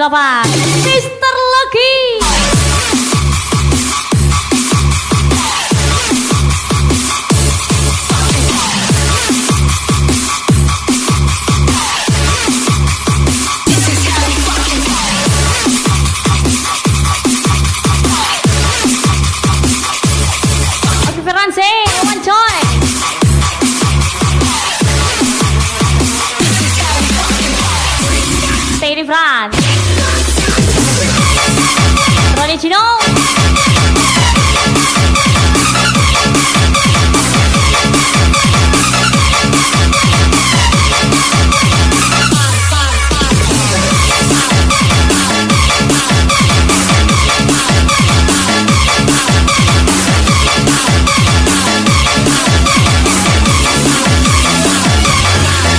8 Mr. Logi. Oke Ferranse, one coy. Stay di front. Ronnie Chino.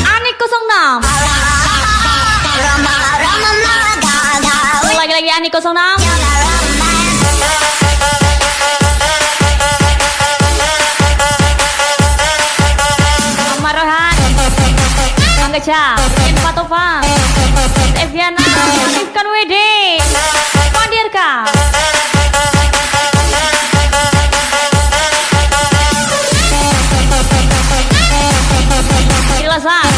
Anik 06. Lagi-lagi Anik 06. Gajah, Fatova, Eviana, Ifkan WD, Pandirka. Ilasan.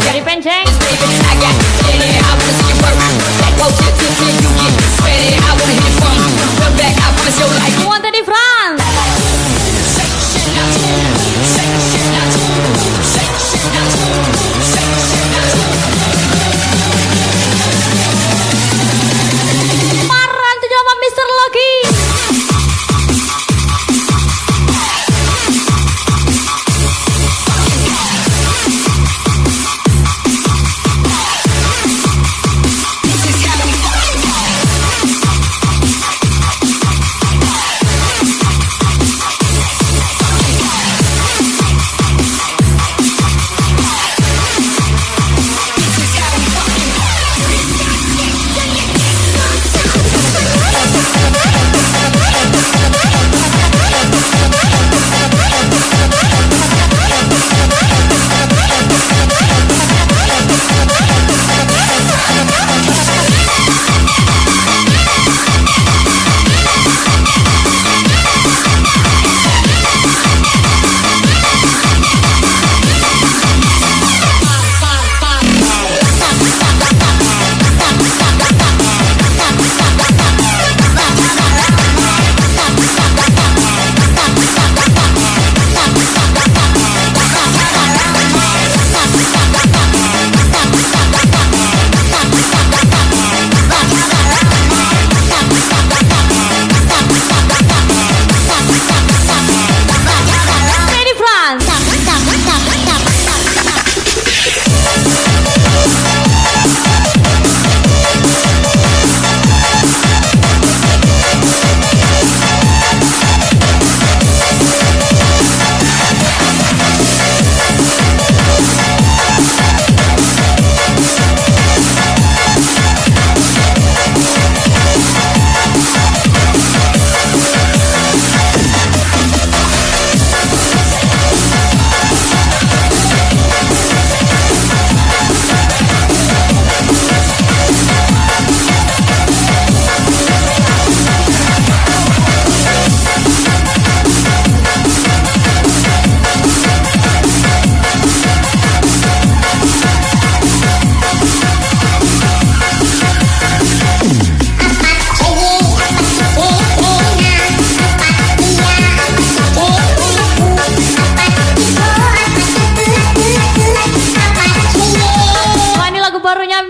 Dari penceng. Wanted di front. Maran 78 Mr. Logi.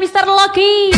Mr. Logi.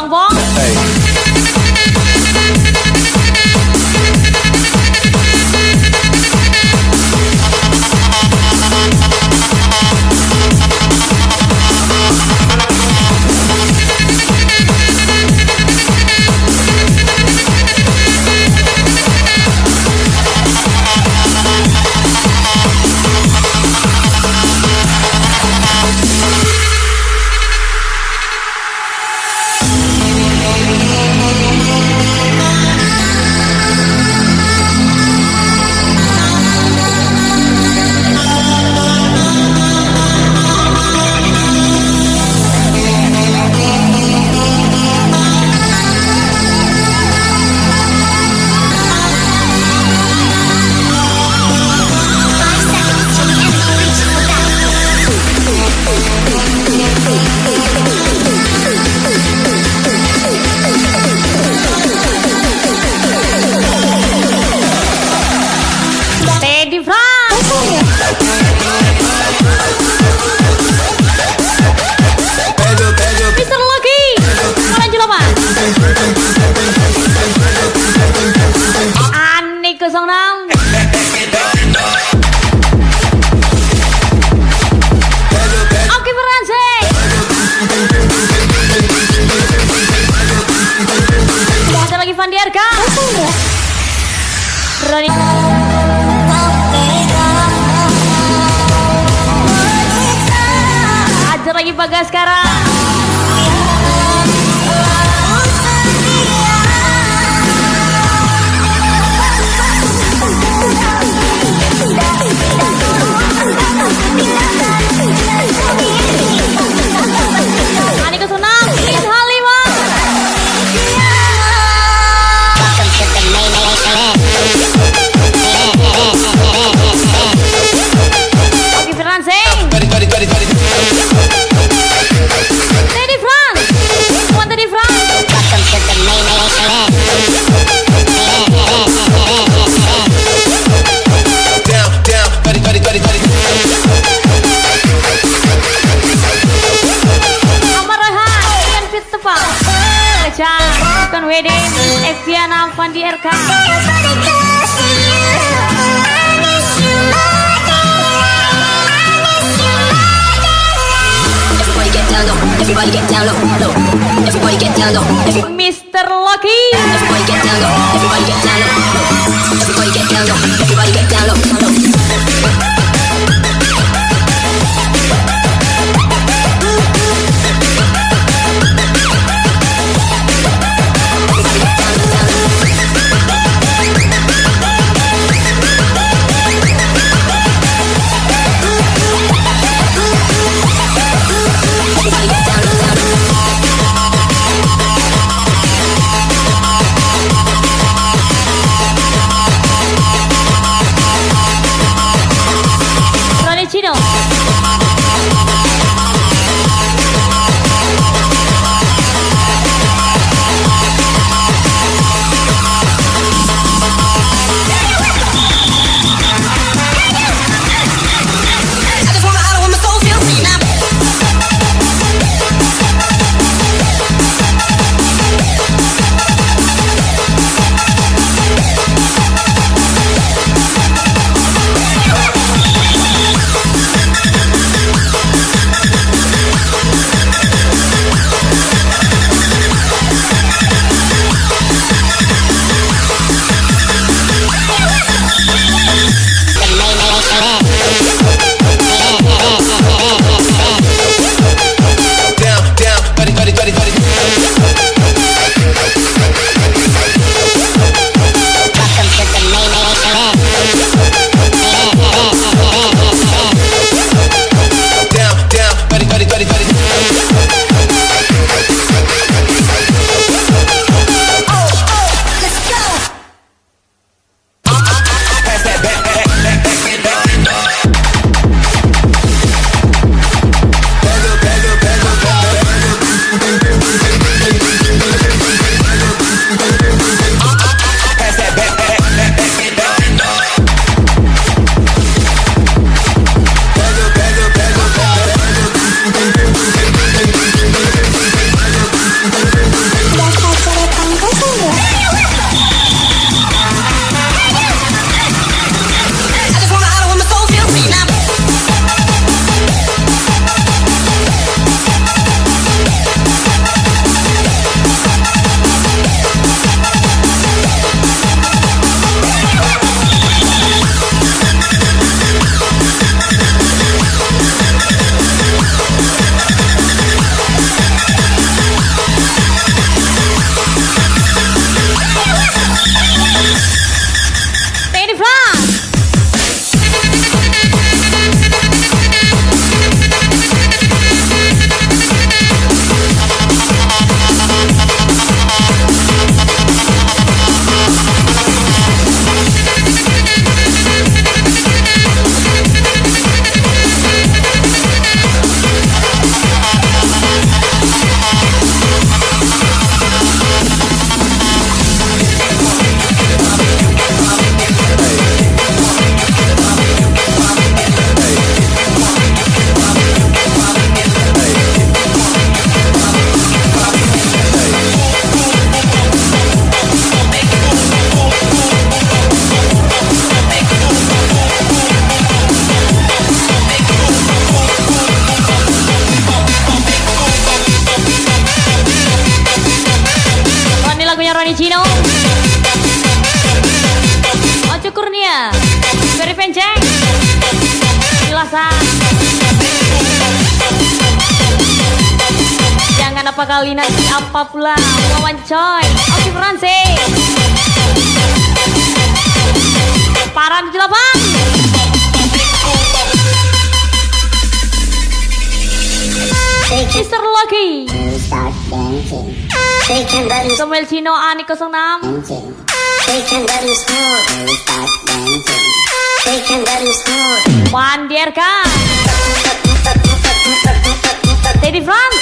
Bang Bong. Teddy Franz. Mr. Lucky. Maju lama. Ani 06. Oke Feransek. Ada lagi Fandi RK. Roni. Ada lagi Bagas sekarang. Ani Kesunang, Miss Halimah. Oke Feranseng. Teddy Franz. One Teddy Franz. Amar Rehan dengan fit tepat. Keca, bukan wedding. Eviana Fandi RK. Everybody get down low, low. Everybody get down low. Mr. Lucky. Everybody get down low. Everybody get down low, low. Everybody get down low. Everybody get down low, low. berapa kali nanti apa pula Wawan coy. Oke Franse Paran 8 Mr. Lucky Samuel Chino Ani 06 Pandirka Teddy France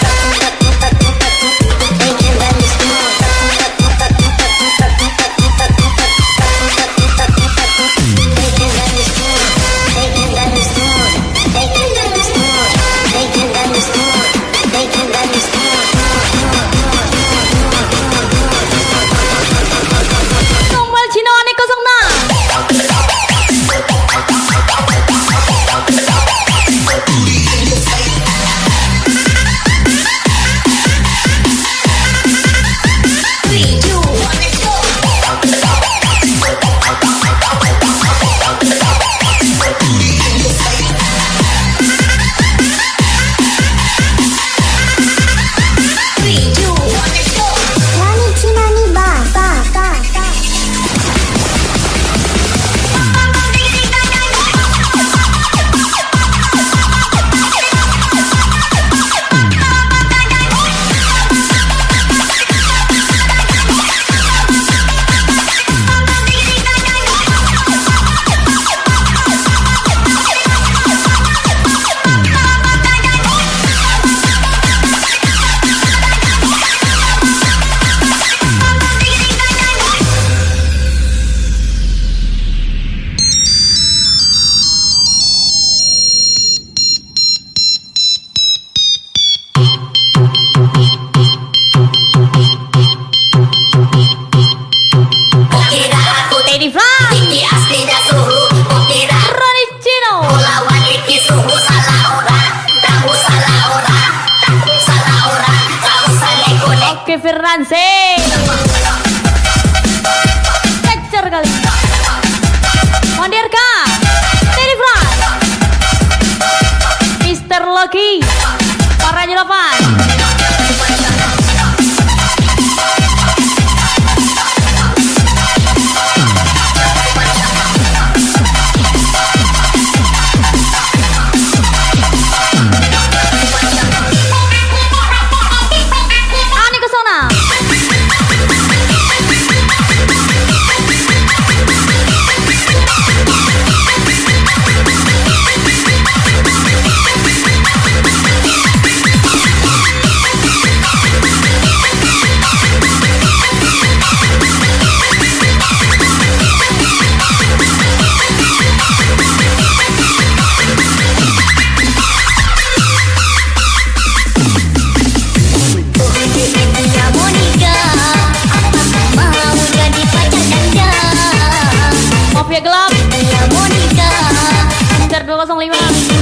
Samuel Chino Ani 05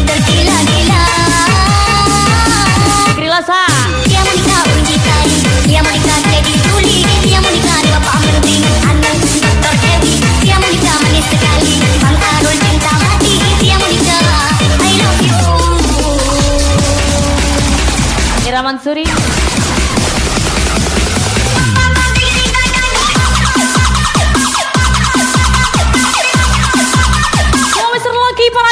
tergila-gila Grilasa Dia mau nikah uji kali Dia mau nikah Lady Julie Dia mau nikah Bapak Menteri Anak Dr. Dewi Dia mau nikah manis sekali Bang Arul cinta mati Dia mau nikah I love you Ira Mansuri Para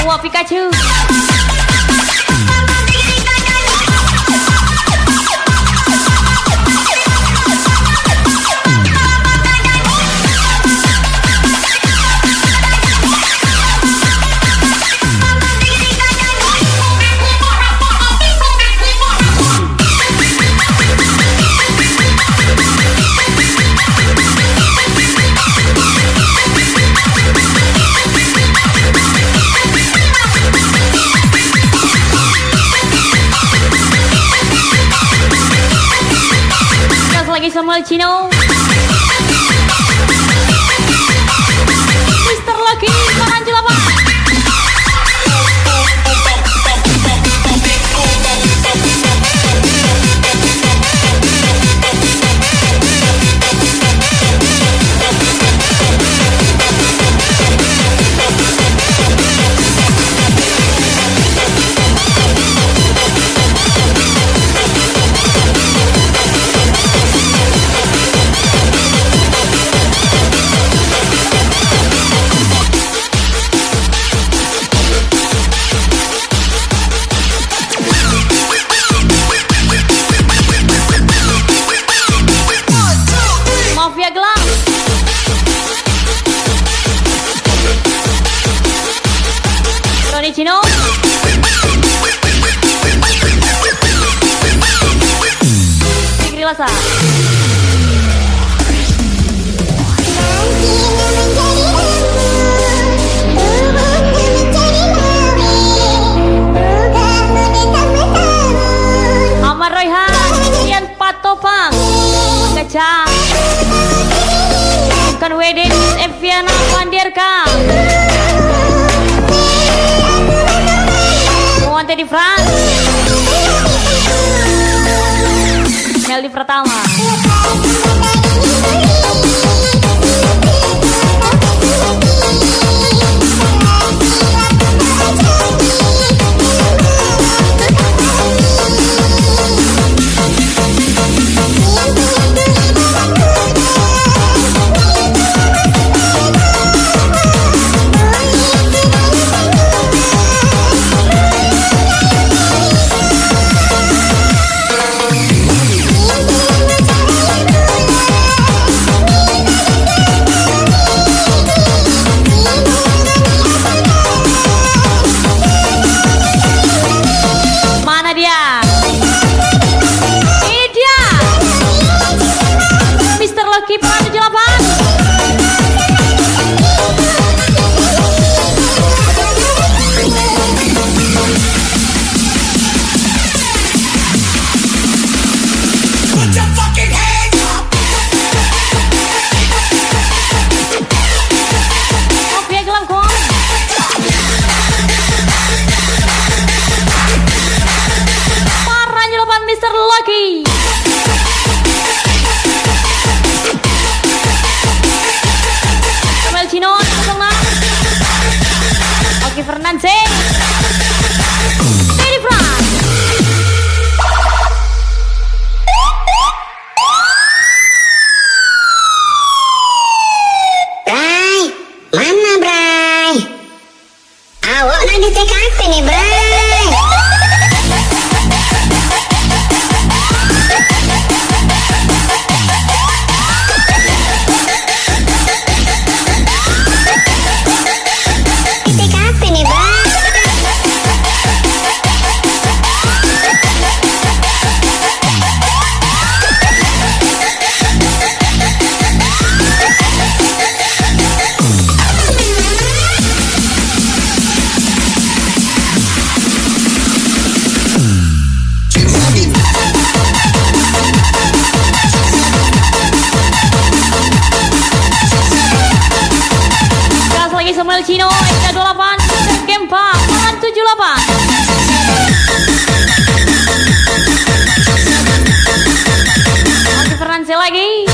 8 Wah Pikachu Samuel Chino Mr. Lucky Para 8 Cino. Fikri Lasa. Ahmad Raihan, Ian Patopang, Gajah. Bukan Wedin, Eviana Pandirka. Muante di France. Meldi Pratama. Fernandes dari France. Bray, mana Bray? Awak nak di TKP nih Bray. Samuel Cino, Eka 28, Gempa, 78. Masih Fernandes lagi.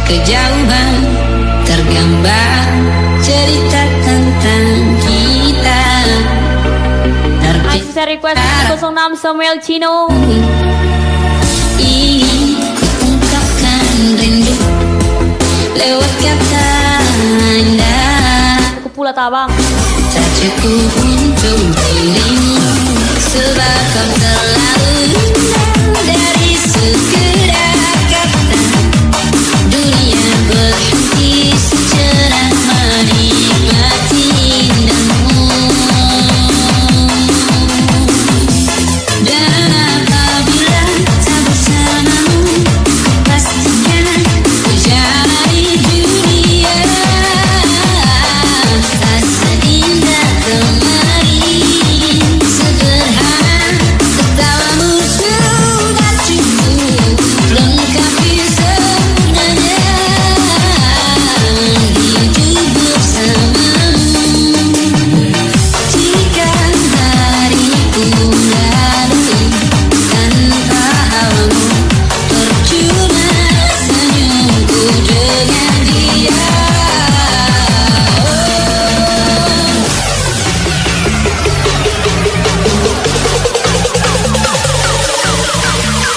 kejauhan tergambar cerita tentang kita. Masih request 06 Samuel Chino. Ingin ungkapkan rindu lewat kata indah. Aku pula tabang. Tak cukup untuk dirimu, sebab kau terlalu indah dari sekedar kata. Dunia berhenti sejenak menikmati indahmu. Dan apabila tak bersamamu, pastikan ku jalani dunia. Tak seindah kemarin, sederhana ketawamu sudah cukup lengkapi sebenarnya hidup bersamamu. Jika hariku lalui tanpa hawamu, percuma senyumku dengan dia.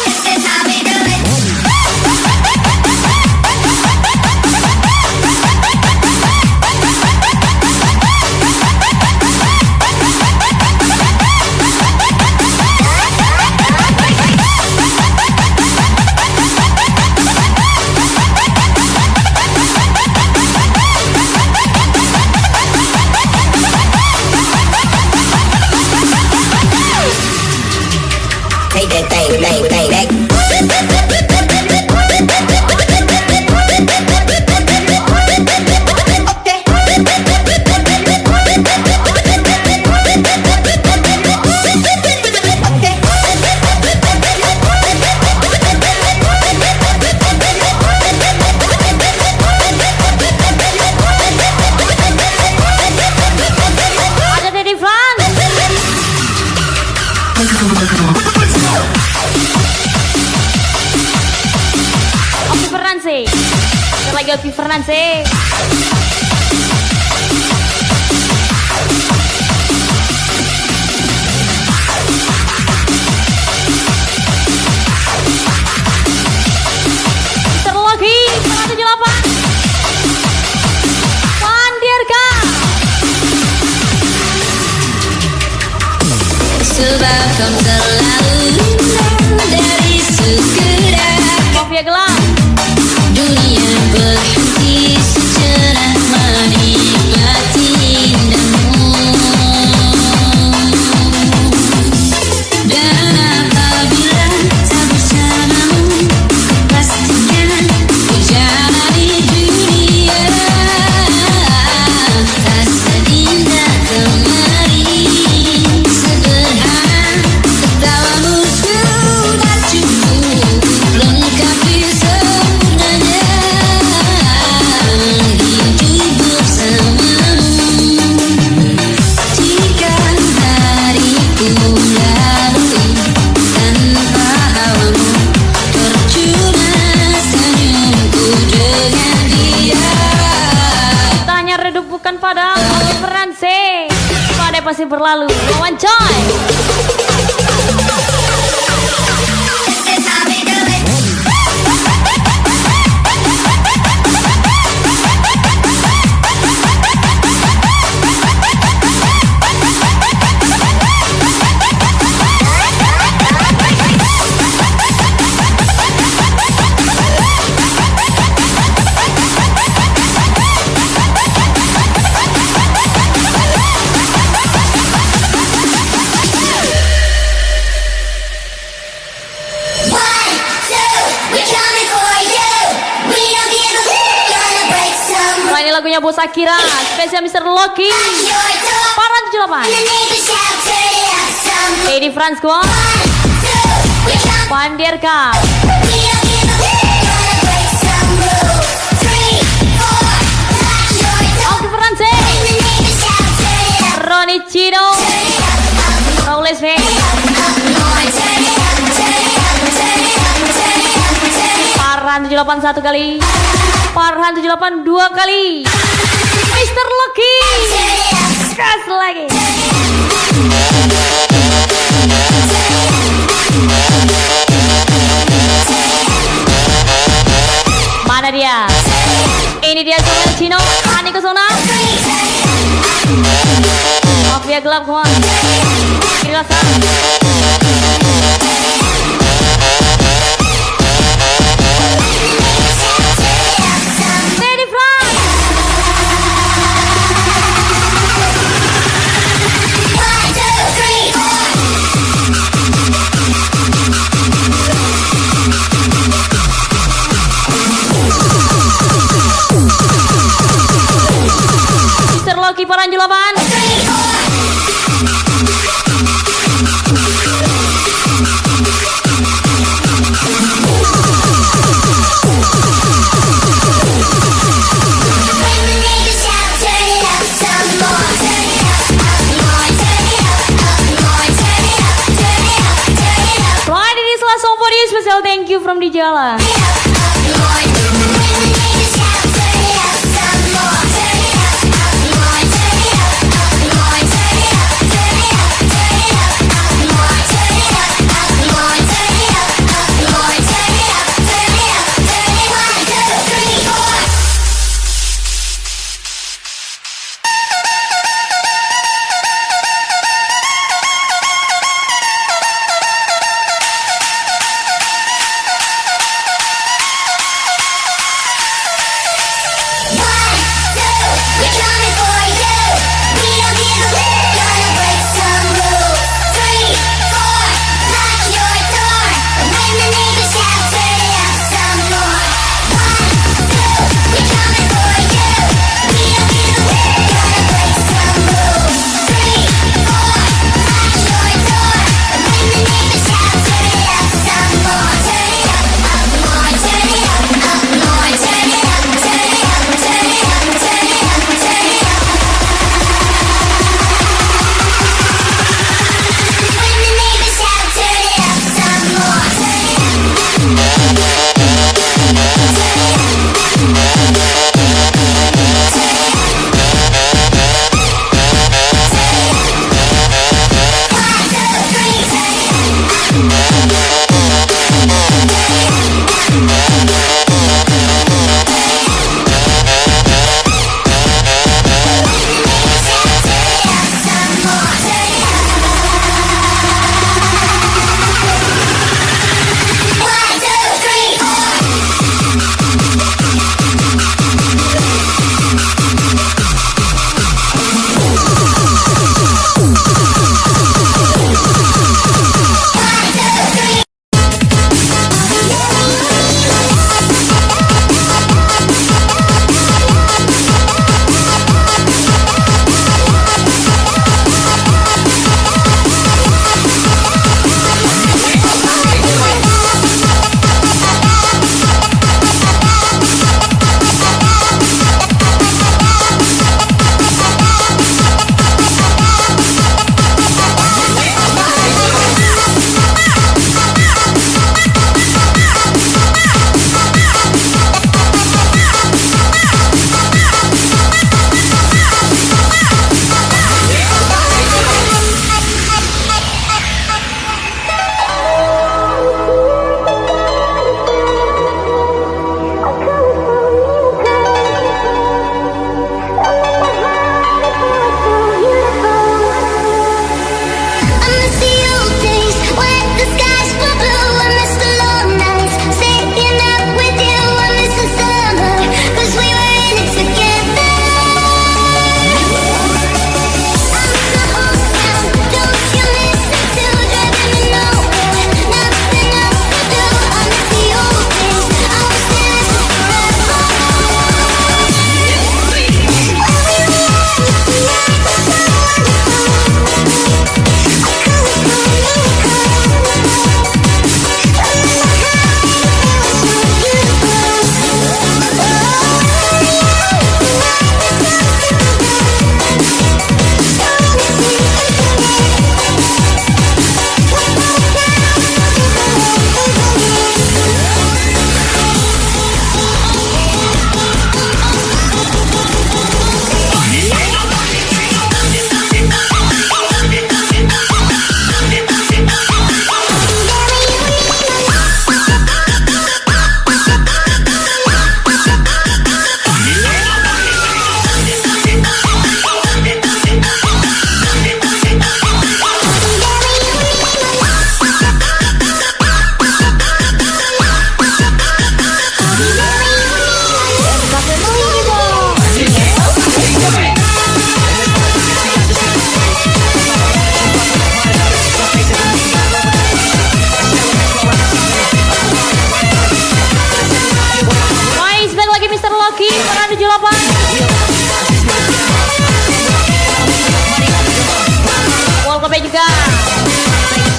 This is how we do it. Take that thing, back. Ada Daddy Franz. Opi Fernanse. Ada lagi Opi Fernanse. Mr. Loki 78. Pandirka. Sebab kau terlalu indah dari sekedar Mafia Gelap. dunia berhenti sejenak menikmati indahmu. Dan apabila tak bersamamu, pastikan ku jalani dunia. Tak seindah kemarin, sederhana ketawamu sudah cukup lengkapi sebenarnya hidup bersamamu. Jika hariku lalui tanpa hawamu, percuma senyumku dengan dia. Kita hanya redup bukan padam. Opi Fernanse. Badai pasti berlalu. Lawan coy. This is how we do it. lagunya Bos Akira, spesial Mr. Loki. Para 78. Lady Franz Squad. Pandirka. Oke Franz. Ronnie Chino. Raules V. Para Farhan 78 satu kali, Farhan 78 dua kali, Mr. Lucky gas lagi. Mana dia? Ini dia Samuel Chino, Ani Kesona, Mafia Gelap, come on. Kiri rasa. Steady front. Mr. Loki Farhan 78. Right, ini salah song for you special thank you from Dijala.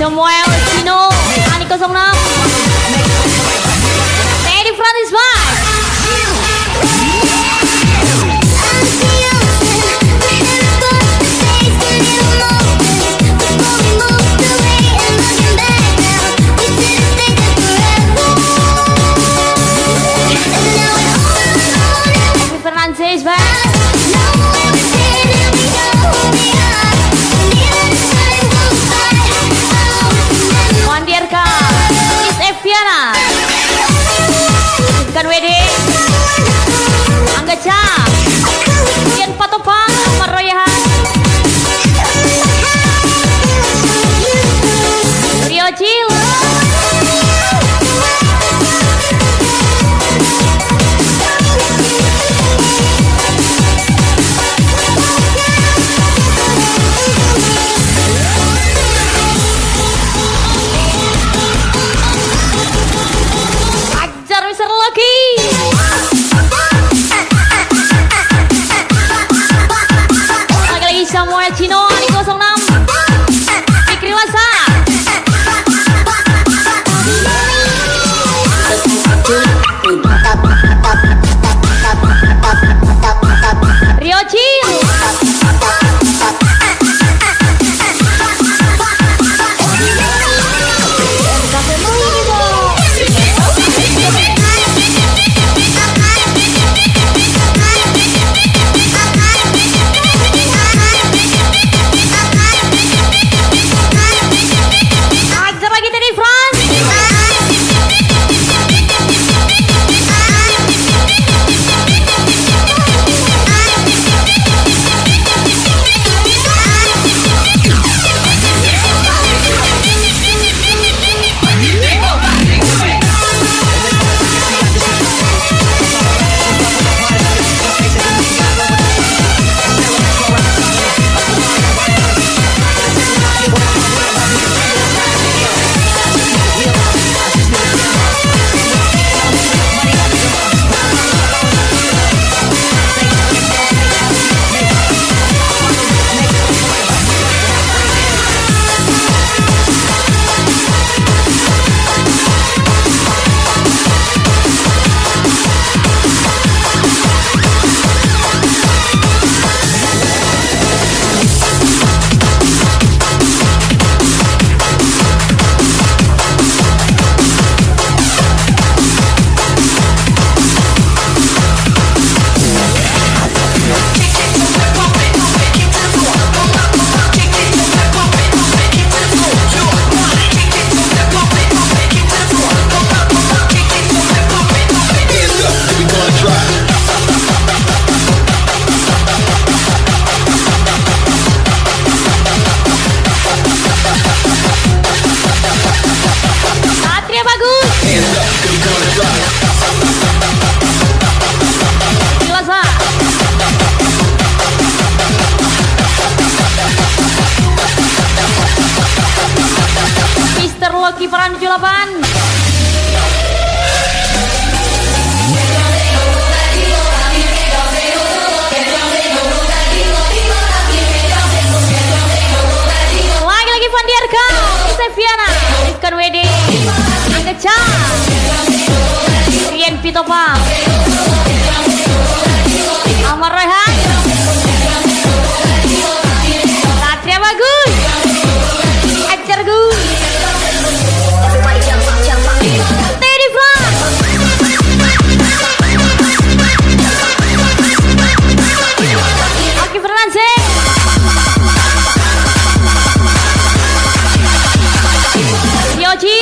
Samuel Cino Ani 06 Teddy Francis Bye Fernandes Bye Wandirka Miss Eviana Bukan WD Angga Ca Dian Patopang Amar Royahan Rio Cil Mr. Lucky lagi Samuel Cino Ani 06 Fikri Wasa Rio Cil Kiperan 78 lagi Vandiarka Seviana Rizkan WD Angga Ca Rian Pitopang Amar Rehan Satria Bagus Ajar Gus Teddy Frank Oki Fernandes Yoji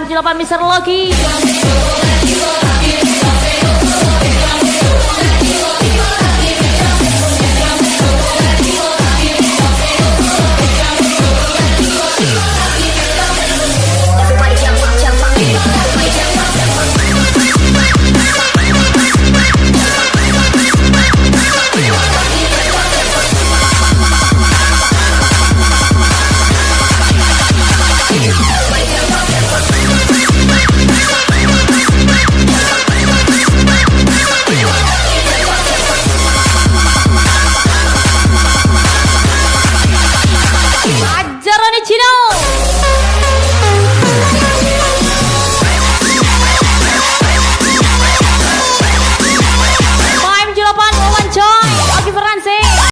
78 Mr. Loki.